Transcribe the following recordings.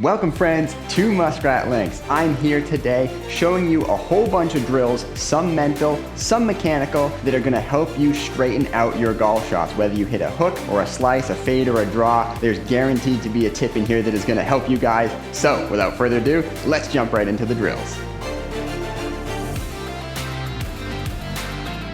Welcome friends to Muskrat Links. I'm here today showing you a whole bunch of drills, some mental, some mechanical, that are gonna help you straighten out your golf shots. Whether you hit a hook or a slice, a fade or a draw, there's guaranteed to be a tip in here that is gonna help you guys. So without further ado, let's jump right into the drills.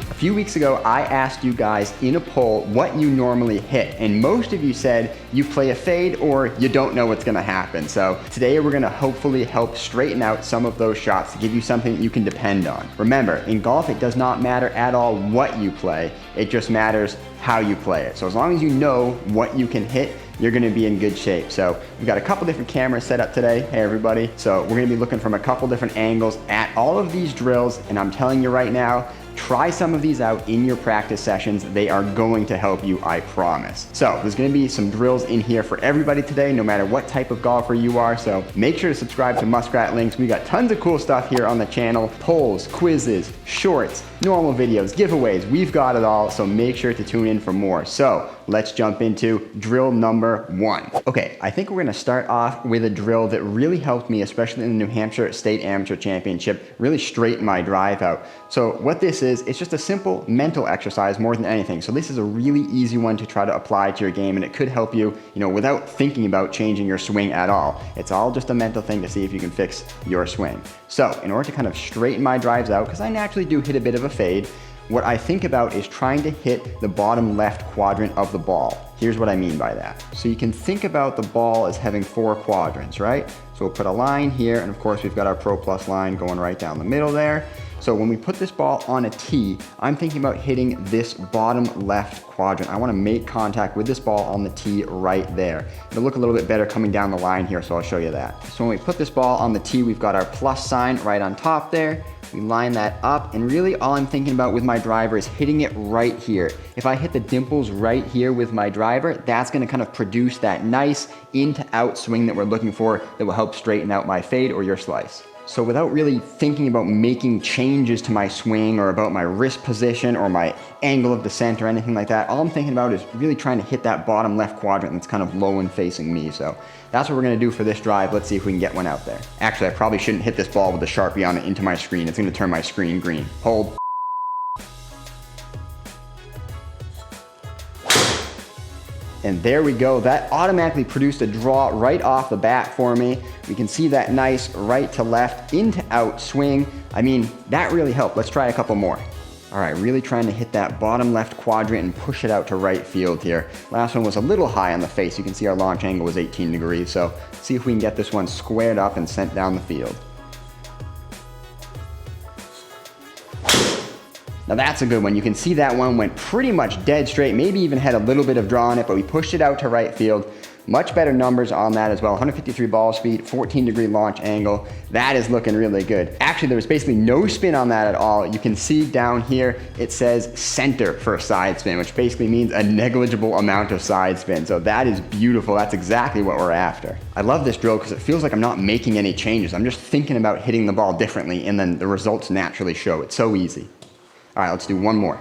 A few weeks ago, I asked you guys in a poll what you normally hit, and most of you said you play a fade or you don't know what's gonna happen. So today we're gonna hopefully help straighten out some of those shots to give you something you can depend on. Remember, in golf, it does not matter at all what you play, it just matters how you play it. So as long as you know what you can hit, you're gonna be in good shape. So we've got a couple different cameras set up today. Hey everybody. So we're gonna be looking from a couple different angles at all of these drills, and I'm telling you right now, try some of these out in your practice sessions. They are going to help you, I promise. So there's gonna be some drills in here for everybody today, no matter what type of golfer you are. So make sure to subscribe to Muskrat Links. We got tons of cool stuff here on the channel. Polls, quizzes, shorts, normal videos, giveaways. We've got it all, so make sure to tune in for more. So let's jump into drill number 1. Okay, I think we're gonna start off with a drill that really helped me, especially in the New Hampshire State Amateur Championship, really straighten my drive out. So what this is, it's just a simple mental exercise more than anything. So this is a really easy one to try to apply to your game, and it could help you, without thinking about changing your swing at all. It's all just a mental thing to see if you can fix your swing. So in order to kind of straighten my drives out, because I naturally do hit a bit of a fade, what I think about is trying to hit the bottom left quadrant of the ball. Here's what I mean by that. So you can think about the ball as having 4 quadrants, right? So we'll put a line here, and of course we've got our Pro Plus line going right down the middle there. So when we put this ball on a tee, I'm thinking about hitting this bottom left quadrant. I want to make contact with this ball on the tee right there. It'll look a little bit better coming down the line here, so I'll show you that. So when we put this ball on the tee, we've got our plus sign right on top there. We line that up, and really all I'm thinking about with my driver is hitting it right here. If I hit the dimples right here with my driver, that's gonna kind of produce that nice in to out swing that we're looking for that will help straighten out my fade or your slice. So without really thinking about making changes to my swing or about my wrist position or my angle of descent or anything like that, all I'm thinking about is really trying to hit that bottom left quadrant that's kind of low and facing me. So that's what we're gonna do for this drive. Let's see if we can get one out there. Actually, I probably shouldn't hit this ball with a Sharpie on it into my screen. It's gonna turn my screen green. Hold. And there we go. That automatically produced a draw right off the bat for me. We can see that nice right to left, in to out swing. I mean, that really helped. Let's try a couple more. All right, really trying to hit that bottom left quadrant and push it out to right field here. Last one was a little high on the face. You can see our launch angle was 18 degrees. So let's see if we can get this one squared up and sent down the field. Now that's a good one. You can see that one went pretty much dead straight, maybe even had a little bit of draw on it, but we pushed it out to right field. Much better numbers on that as well. 153 ball speed, 14-degree launch angle. That is looking really good. Actually, there was basically no spin on that at all. You can see down here, it says center for a side spin, which basically means a negligible amount of side spin. So that is beautiful. That's exactly what we're after. I love this drill because it feels like I'm not making any changes. I'm just thinking about hitting the ball differently, and then the results naturally show. It's so easy. All right, let's do one more.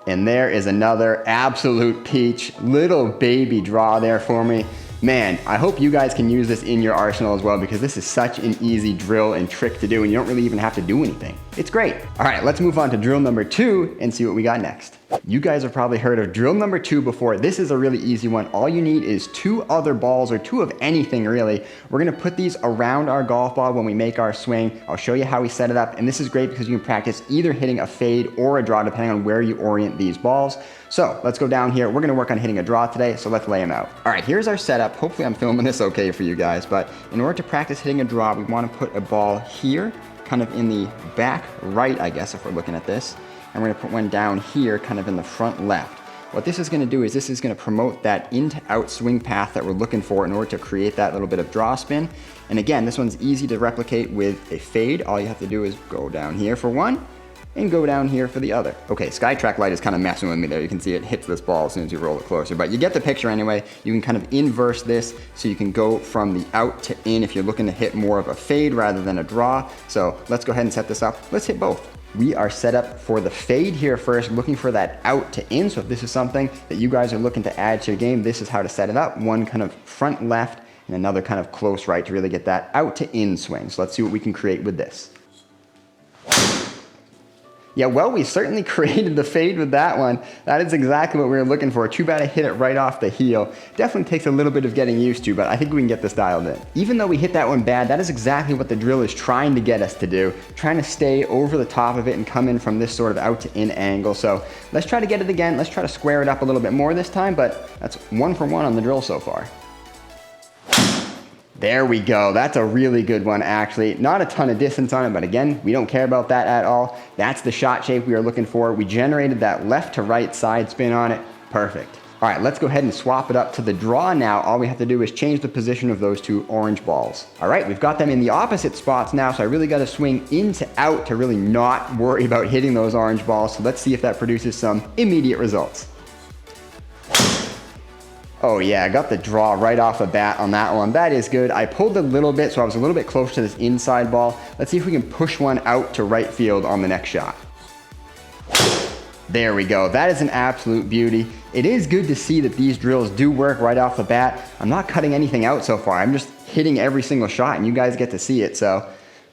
And there is another absolute peach, little baby draw there for me. Man, I hope you guys can use this in your arsenal as well, because this is such an easy drill and trick to do, and you don't really even have to do anything. It's great. All right, let's move on to drill number 2 and see what we got next. You guys have probably heard of drill number 2 before. This is a really easy one. All you need is 2 other balls, or 2 of anything really. We're gonna put these around our golf ball when we make our swing. I'll show you how we set it up, and this is great because you can practice either hitting a fade or a draw depending on where you orient these balls. So let's go down here. We're gonna work on hitting a draw today, so let's lay them out. All right, here's our setup. Hopefully I'm filming this okay for you guys, but in order to practice hitting a draw, we wanna put a ball here, kind of in the back right, I guess, if we're looking at this. And we're gonna put one down here, kind of in the front left. What this is gonna do is this is gonna promote that in to out swing path that we're looking for in order to create that little bit of draw spin. And again, this one's easy to replicate with a fade. All you have to do is go down here for one, and go down here for the other. Okay, SkyTrack light is kind of messing with me there. You can see it hits this ball as soon as you roll it closer, but you get the picture anyway. You can kind of inverse this so you can go from the out to in if you're looking to hit more of a fade rather than a draw. So let's go ahead and set this up. Let's hit both. We are set up for the fade here first, looking for that out to in. So if this is something that you guys are looking to add to your game, this is how to set it up. One kind of front left and another kind of close right to really get that out to in swing. So let's see what we can create with this. Yeah, well, we certainly created the fade with that one. That is exactly what we were looking for. Too bad I hit it right off the heel. Definitely takes a little bit of getting used to, but I think we can get this dialed in. Even though we hit that one bad, that is exactly what the drill is trying to get us to do. Trying to stay over the top of it and come in from this sort of out to in angle. So let's try to get it again. Let's try to square it up a little bit more this time, but that's 1 for 1 on the drill so far. There we go. That's a really good one, actually. Not a ton of distance on it, but again, we don't care about that at all. That's the shot shape we are looking for. We generated that left to right side spin on it. Perfect. All right, let's go ahead and swap it up to the draw now. All we have to do is change the position of those two orange balls. All right, we've got them in the opposite spots now, so I really got to swing in to out to really not worry about hitting those orange balls. So let's see if that produces some immediate results. Oh yeah, I got the draw right off the bat on that one. That is good. I pulled a little bit, so I was a little bit close to this inside ball. Let's see if we can push one out to right field on the next shot. There we go. That is an absolute beauty. It is good to see that these drills do work right off the bat. I'm not cutting anything out so far. I'm just hitting every single shot, and you guys get to see it. So,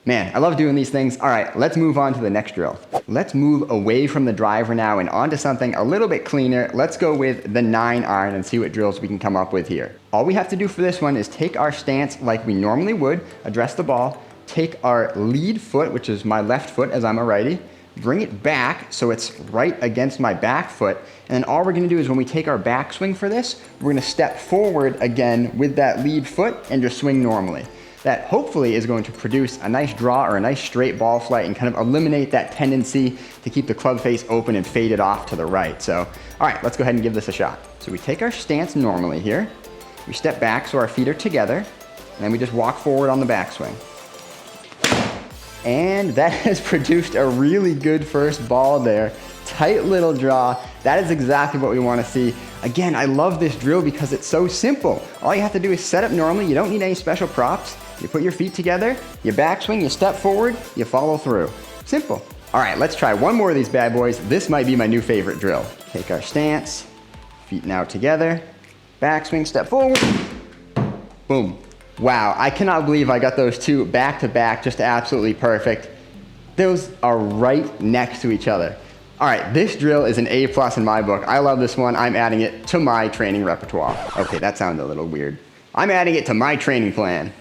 man, I love doing these things. All right, let's move on to the next drill. Let's move away from the driver now and onto something a little bit cleaner. Let's go with the 9-iron and see what drills we can come up with here. All we have to do for this one is take our stance like we normally would, address the ball, take our lead foot, which is my left foot as I'm a righty, bring it back so it's right against my back foot, and then all we're gonna do is when we take our backswing for this, we're gonna step forward again with that lead foot and just swing normally. That hopefully is going to produce a nice draw or a nice straight ball flight and kind of eliminate that tendency to keep the club face open and fade it off to the right. So, all right, let's go ahead and give this a shot. So we take our stance normally here. We step back so our feet are together, and then we just walk forward on the backswing. And that has produced a really good first ball there. Tight little draw. That is exactly what we want to see. Again, I love this drill because it's so simple. All you have to do is set up normally. You don't need any special props. You put your feet together, you backswing, you step forward, you follow through. Simple. All right, let's try one more of these bad boys. This might be my new favorite drill. Take our stance, feet now together, backswing, step forward, boom. Wow, I cannot believe I got those two back to back, just absolutely perfect. Those are right next to each other. All right, this drill is an A+ in my book. I love this one. I'm adding it to my training repertoire. Okay, that sounded a little weird. I'm adding it to my training plan.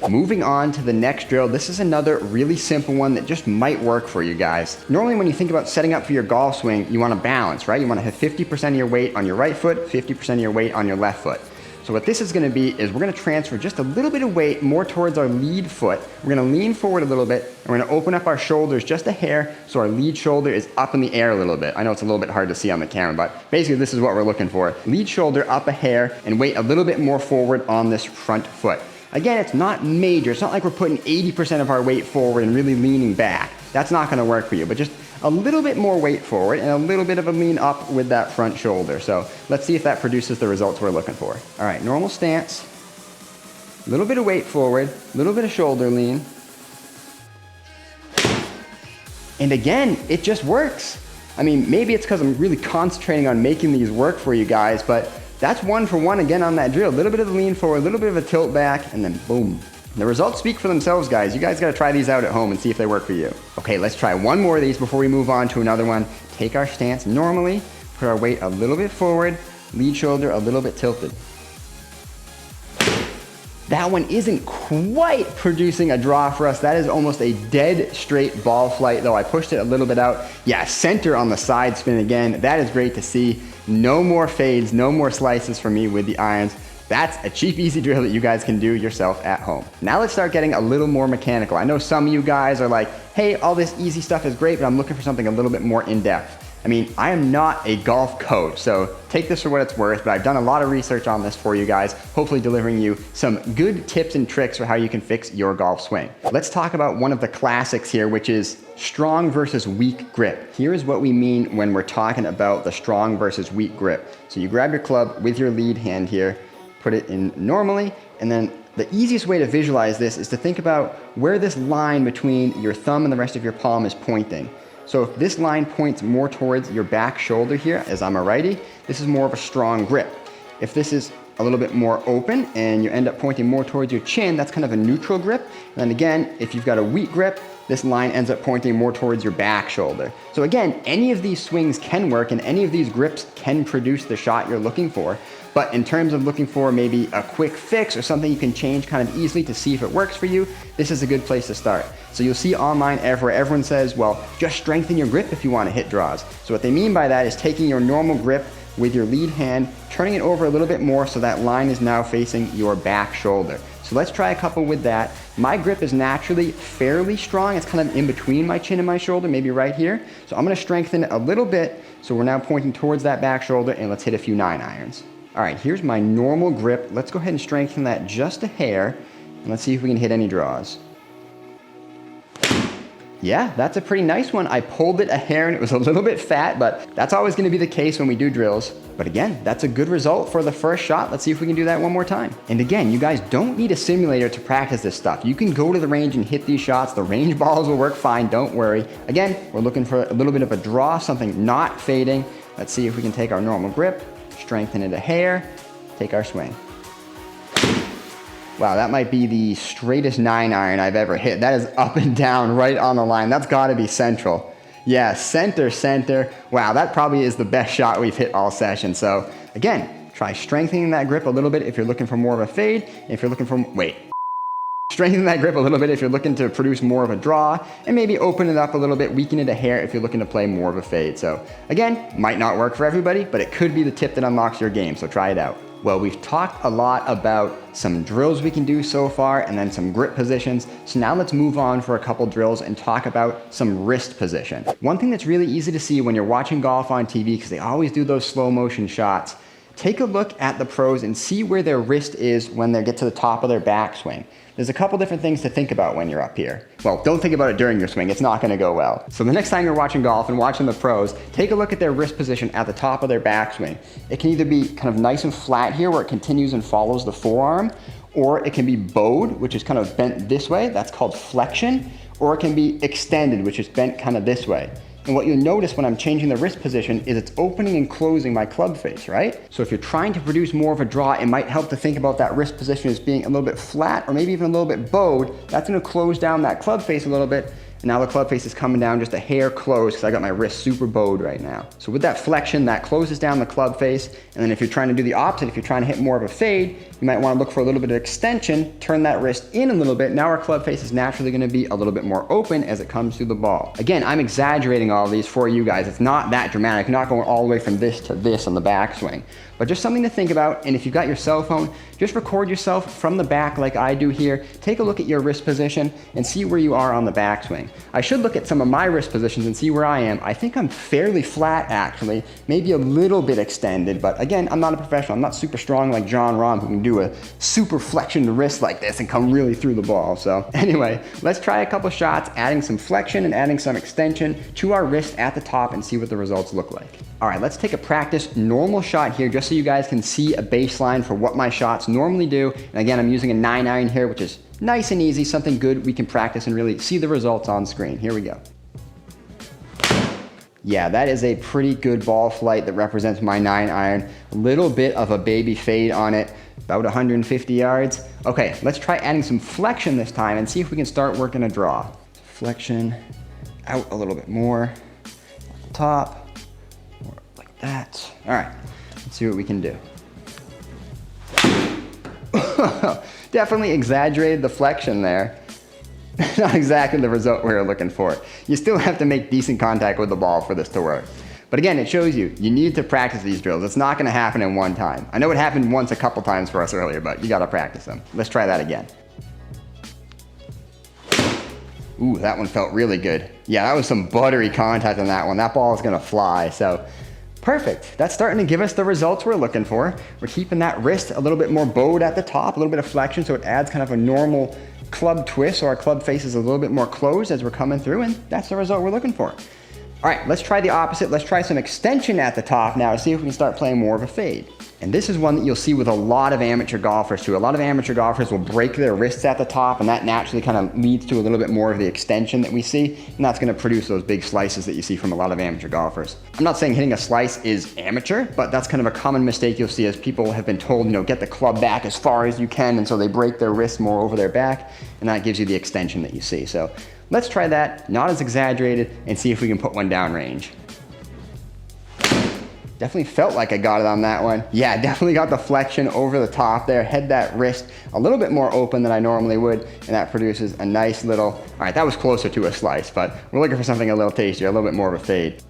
Moving on to the next drill, this is another really simple one that just might work for you guys. Normally when you think about setting up for your golf swing, you want to balance, right? You want to have 50% of your weight on your right foot, 50% of your weight on your left foot. So what this is going to be is we're going to transfer just a little bit of weight more towards our lead foot. We're going to lean forward a little bit, and we're going to open up our shoulders just a hair so our lead shoulder is up in the air a little bit. I know it's a little bit hard to see on the camera, but basically this is what we're looking for. Lead shoulder up a hair and weight a little bit more forward on this front foot. Again, it's not major. It's not like we're putting 80% of our weight forward and really leaning back. That's not going to work for you, but just a little bit more weight forward and a little bit of a lean up with that front shoulder. So let's see if that produces the results we're looking for. All right, normal stance, a little bit of weight forward, a little bit of shoulder lean. And again, it just works. I mean, maybe it's because I'm really concentrating on making these work for you guys, but that's 1 for 1 again on that drill. A little bit of a lean forward, a little bit of a tilt back, and then boom. The results speak for themselves, guys. You guys gotta try these out at home and see if they work for you. Okay, let's try one more of these before we move on to another one. Take our stance normally, put our weight a little bit forward, lead shoulder a little bit tilted. That one isn't quite producing a draw for us. That is almost a dead straight ball flight, though I pushed it a little bit out. Yeah, center on the side spin again. That is great to see. No more fades, no more slices for me with the irons. That's a cheap, easy drill that you guys can do yourself at home. Now let's start getting a little more mechanical. I know some of you guys are like, hey, all this easy stuff is great, but I'm looking for something a little bit more in-depth. I mean, I am not a golf coach, so take this for what it's worth, but I've done a lot of research on this for you guys, hopefully delivering you some good tips and tricks for how you can fix your golf swing. Let's talk about one of the classics here, which is strong versus weak grip. Here's what we mean when we're talking about the strong versus weak grip. So you grab your club with your lead hand here, put it in normally, and then the easiest way to visualize this is to think about where this line between your thumb and the rest of your palm is pointing. So if this line points more towards your back shoulder here, as I'm a righty, this is more of a strong grip. If this is a little bit more open and you end up pointing more towards your chin, that's kind of a neutral grip. And then again, if you've got a weak grip, this line ends up pointing more towards your back shoulder. So again, any of these swings can work and any of these grips can produce the shot you're looking for. But in terms of looking for maybe a quick fix or something you can change kind of easily to see if it works for you, this is a good place to start. So you'll see online everyone says, well, just strengthen your grip if you want to hit draws. So what they mean by that is taking your normal grip with your lead hand, turning it over a little bit more so that line is now facing your back shoulder. So let's try a couple with that. My grip is naturally fairly strong. It's kind of in between my chin and my shoulder, maybe right here. So I'm going to strengthen it a little bit. So we're now pointing towards that back shoulder, and let's hit a few 9-irons. All right, here's my normal grip. Let's go ahead and strengthen that just a hair, and let's see if we can hit any draws. Yeah, that's a pretty nice one. I pulled it a hair and it was a little bit fat, but that's always gonna be the case when we do drills. But again, that's a good result for the first shot. Let's see if we can do that one more time. And again, you guys don't need a simulator to practice this stuff. You can go to the range and hit these shots. The range balls will work fine, don't worry. Again, we're looking for a little bit of a draw, something not fading. Let's see if we can take our normal grip, strengthen it a hair, take our swing. Wow, that might be the straightest 9-iron I've ever hit. That is up and down, right on the line. That's gotta be central. Yeah, center. Wow, that probably is the best shot we've hit all session. So again, try strengthening that grip a little bit if you're looking for more of a fade. If you're looking for, strengthen that grip a little bit if you're looking to produce more of a draw, and maybe open it up a little bit, weaken it a hair if you're looking to play more of a fade. So again, might not work for everybody, but it could be the tip that unlocks your game, so try it out. Well, we've talked a lot about some drills we can do so far and then some grip positions. So now let's move on for a couple drills and talk about some wrist position. One thing that's really easy to see when you're watching golf on TV, because they always do those slow motion shots, take a look at the pros and see where their wrist is when they get to the top of their backswing. There's a couple different things to think about when you're up here. Well, don't think about it during your swing. It's not gonna go well. So the next time you're watching golf and watching the pros, take a look at their wrist position at the top of their backswing. It can either be kind of nice and flat here where it continues and follows the forearm, or it can be bowed, which is kind of bent this way. That's called flexion, or it can be extended, which is bent kind of this way. And what you'll notice when I'm changing the wrist position is it's opening and closing my club face, right? So if you're trying to produce more of a draw, it might help to think about that wrist position as being a little bit flat or maybe even a little bit bowed. That's gonna close down that club face a little bit. And now the club face is coming down just a hair closed because I got my wrist super bowed right now. So with that flexion, that closes down the club face. And then if you're trying to do the opposite, if you're trying to hit more of a fade, you might want to look for a little bit of extension, turn that wrist in a little bit. Now our club face is naturally going to be a little bit more open as it comes through the ball. Again, I'm exaggerating all of these for you guys. It's not that dramatic. You're not going all the way from this to this on the backswing. But just something to think about. And if you've got your cell phone, just record yourself from the back like I do here. Take a look at your wrist position and see where you are on the backswing. I should look at some of my wrist positions and see where I am. I think I'm fairly flat actually, maybe a little bit extended, but again, I'm not a professional. I'm not super strong like John Rahm who can do a super flexion wrist like this and come really through the ball. So anyway, let's try a couple shots, adding some flexion and adding some extension to our wrist at the top and see what the results look like. All right, let's take a practice normal shot here just so you guys can see a baseline for what my shots normally do. And again, I'm using a 9-iron here, which is nice and easy, something good we can practice and really see the results on screen. Here we go. Yeah, that is a pretty good ball flight that represents my 9-iron. A little bit of a baby fade on it, about 150 yards. Okay, let's try adding some flexion this time and see if we can start working a draw. Flexion out a little bit more, at the top, more like that. All right, let's see what we can do. Definitely exaggerated the flexion there. Not exactly the result we were looking for. You still have to make decent contact with the ball for this to work. But again, it shows you need to practice these drills. It's not gonna happen in one time. I know it happened once a couple times for us earlier, but you gotta practice them. Let's try that again. Ooh, that one felt really good. Yeah, that was some buttery contact on that one. That ball is gonna fly, so perfect. That's starting to give us the results we're looking for. We're keeping that wrist a little bit more bowed at the top, a little bit of flexion, so it adds kind of a normal club twist, so our club face is a little bit more closed as we're coming through, and that's the result we're looking for. All right, let's try the opposite. Let's try some extension at the top now to see if we can start playing more of a fade. And this is one that you'll see with a lot of amateur golfers too. A lot of amateur golfers will break their wrists at the top, and that naturally kind of leads to a little bit more of the extension that we see, and that's gonna produce those big slices that you see from a lot of amateur golfers. I'm not saying hitting a slice is amateur, but that's kind of a common mistake you'll see as people have been told, you know, get the club back as far as you can, and so they break their wrists more over their back, and that gives you the extension that you see. So let's try that, not as exaggerated, and see if we can put one down range. Definitely felt like I got it on that one. Yeah, definitely got the flexion over the top there, had that wrist a little bit more open than I normally would, and that produces a nice little, all right, that was closer to a slice, but we're looking for something a little tastier, a little bit more of a fade.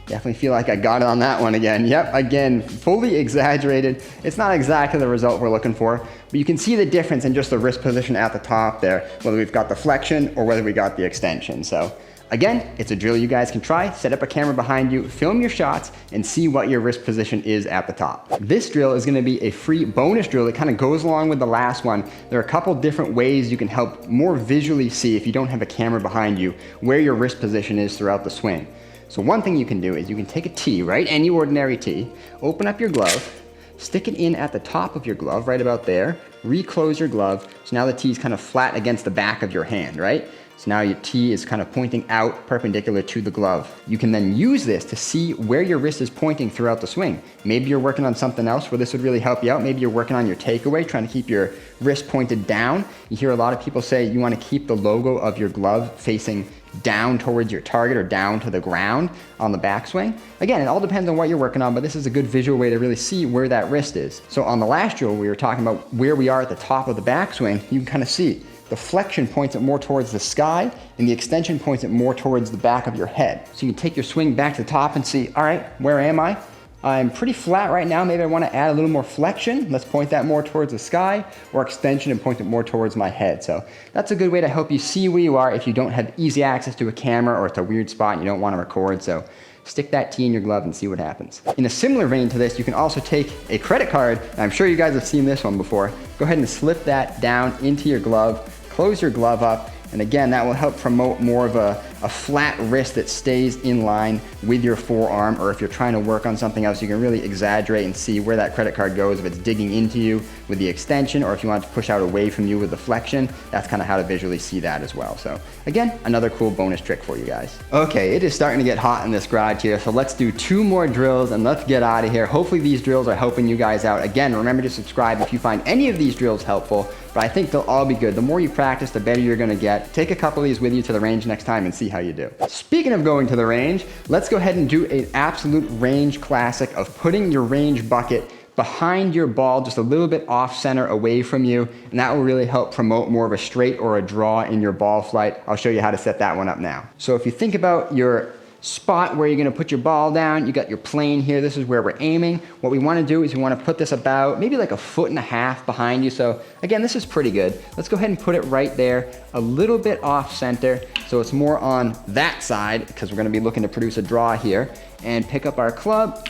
Definitely feel like I got it on that one again. Yep, again, fully exaggerated. It's not exactly the result we're looking for, but you can see the difference in just the wrist position at the top there, whether we've got the flexion or whether we got the extension. So again, it's a drill you guys can try. Set up a camera behind you, film your shots, and see what your wrist position is at the top. This drill is gonna be a free bonus drill that kind of goes along with the last one. There are a couple different ways you can help more visually see, if you don't have a camera behind you, where your wrist position is throughout the swing. So one thing you can do is you can take a tee, right? Any ordinary tee, open up your glove, stick it in at the top of your glove, right about there, reclose your glove, so now the tee is kind of flat against the back of your hand, right? So now your tee is kind of pointing out perpendicular to the glove. You can then use this to see where your wrist is pointing throughout the swing. Maybe you're working on something else where this would really help you out. Maybe you're working on your takeaway, trying to keep your wrist pointed down. You hear a lot of people say you want to keep the logo of your glove facing down towards your target or down to the ground on the backswing. Again, it all depends on what you're working on, but this is a good visual way to really see where that wrist is. So on the last drill, we were talking about where we are at the top of the backswing. You can kind of see the flexion points it more towards the sky, and the extension points it more towards the back of your head. So you can take your swing back to the top and see, all right, where am I? I'm pretty flat right now. Maybe I want to add a little more flexion. Let's point that more towards the sky, or extension and point it more towards my head. So that's a good way to help you see where you are if you don't have easy access to a camera or it's a weird spot and you don't want to record. So stick that tee in your glove and see what happens. In a similar vein to this, you can also take a credit card. I'm sure you guys have seen this one before. Go ahead and slip that down into your glove, close your glove up, and again, that will help promote more of a flat wrist that stays in line with your forearm, or if you're trying to work on something else, you can really exaggerate and see where that credit card goes, if it's digging into you with the extension, or if you want it to push out away from you with the flexion. That's kind of how to visually see that as well. So again, another cool bonus trick for you guys. Okay, it is starting to get hot in this garage here, so let's do 2 more drills and let's get out of here. Hopefully these drills are helping you guys out. Again, remember to subscribe if you find any of these drills helpful, but I think they'll all be good. The more you practice, the better you're gonna get. Take a couple of these with you to the range next time and see how you do. Speaking of going to the range, let's go ahead and do an absolute range classic of putting your range bucket behind your ball, just a little bit off center away from you, and that will really help promote more of a straight or a draw in your ball flight. I'll show you how to set that one up now. So if you think about your spot where you're gonna put your ball down, you got your plane here, this is where we're aiming. What we wanna do is we wanna put this about maybe like 1.5 feet behind you. So again, this is pretty good. Let's go ahead and put it right there, a little bit off center, so it's more on that side, because we're gonna be looking to produce a draw here, and pick up our club.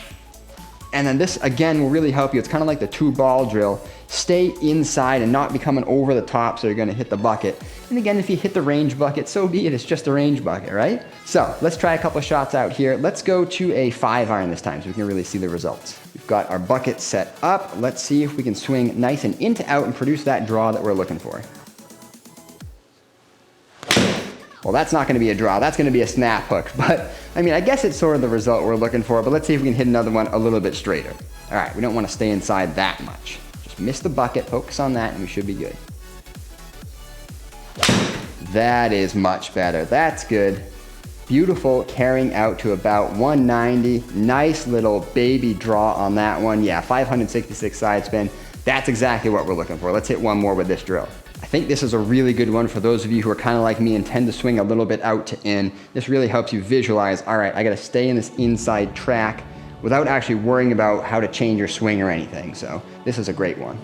And then this, again, will really help you. It's kind of like the 2-ball drill. Stay inside and not be coming over the top, so you're gonna hit the bucket. And again, if you hit the range bucket, so be it, it's just a range bucket, right? So let's try a couple shots out here. Let's go to a 5-iron this time so we can really see the results. We've got our bucket set up. Let's see if we can swing nice and in to out and produce that draw that we're looking for. Well, that's not gonna be a draw, that's gonna be a snap hook, but I mean, I guess it's sort of the result we're looking for, but let's see if we can hit another one a little bit straighter. All right, we don't wanna stay inside that much. Just miss the bucket, focus on that, and we should be good. That is much better, that's good. Beautiful, carrying out to about 190. Nice little baby draw on that one. Yeah, 566 side spin. That's exactly what we're looking for. Let's hit one more with this drill. I think this is a really good one for those of you who are kind of like me and tend to swing a little bit out to in. This really helps you visualize, all right, I gotta stay in this inside track without actually worrying about how to change your swing or anything. So this is a great one.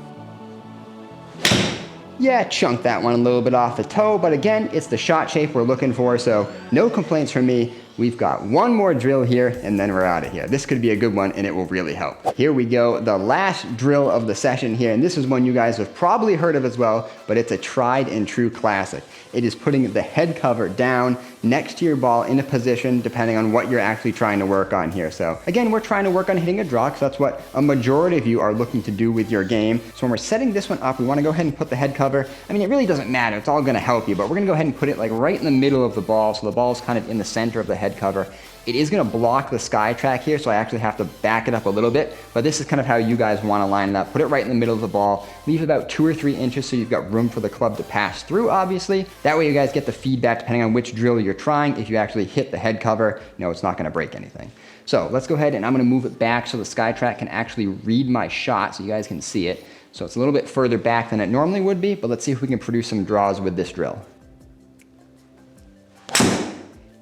Yeah, chunked that one a little bit off the toe, but again, it's the shot shape we're looking for, so no complaints from me. We've got one more drill here, and then we're out of here. This could be a good one, and it will really help. Here we go, the last drill of the session here, and this is one you guys have probably heard of as well, but it's a tried and true classic. It is putting the head cover down next to your ball in a position depending on what you're actually trying to work on here. So again, we're trying to work on hitting a draw because that's what a majority of you are looking to do with your game. So when we're setting this one up, we want to go ahead and put the head cover. I mean, it really doesn't matter. It's all going to help you, but we're going to go ahead and put it like right in the middle of the ball. So the ball's kind of in the center of the head cover. It is going to block the sky track here, so I actually have to back it up a little bit, but this is kind of how you guys want to line it up. Put it right in the middle of the ball, leave about 2 or 3 inches so you've got room for the club to pass through, obviously. That way you guys get the feedback depending on which drill you're trying. If you actually hit the head cover, you know it's not going to break anything. So let's go ahead and I'm going to move it back so the sky track can actually read my shot so you guys can see it. So it's a little bit further back than it normally would be, but let's see if we can produce some draws with this drill.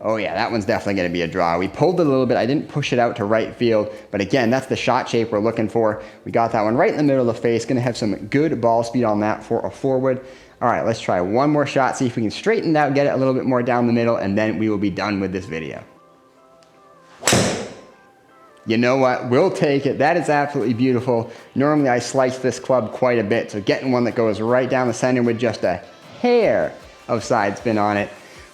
Oh yeah, that one's definitely going to be a draw. We pulled it a little bit. I didn't push it out to right field, but again, that's the shot shape we're looking for. We got that one right in the middle of the face. Going to have some good ball speed on that for a forward. All right, let's try one more shot, see if we can straighten it out, get it a little bit more down the middle, and then we will be done with this video. You know what? We'll take it. That is absolutely beautiful. Normally I slice this club quite a bit, so getting one that goes right down the center with just a hair of side spin on it,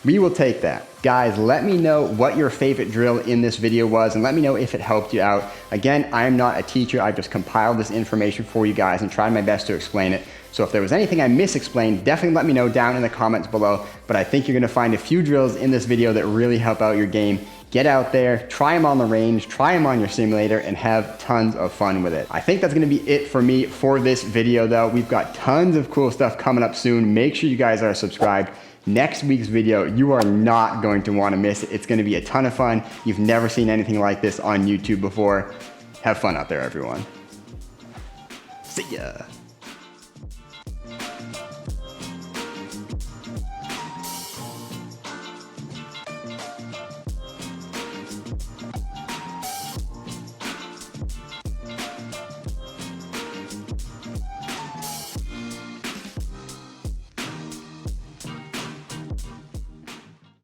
we will take that. Guys, let me know what your favorite drill in this video was and let me know if it helped you out. Again, I am not a teacher. I've just compiled this information for you guys and tried my best to explain it. So if there was anything I misexplained, definitely let me know down in the comments below. But I think you're gonna find a few drills in this video that really help out your game. Get out there, try them on the range, try them on your simulator, and have tons of fun with it. I think that's gonna be it for me for this video though. We've got tons of cool stuff coming up soon. Make sure you guys are subscribed. Next week's video, you are not going to want to miss it. It's going to be a ton of fun. You've never seen anything like this on YouTube before. Have fun out there, everyone. See ya.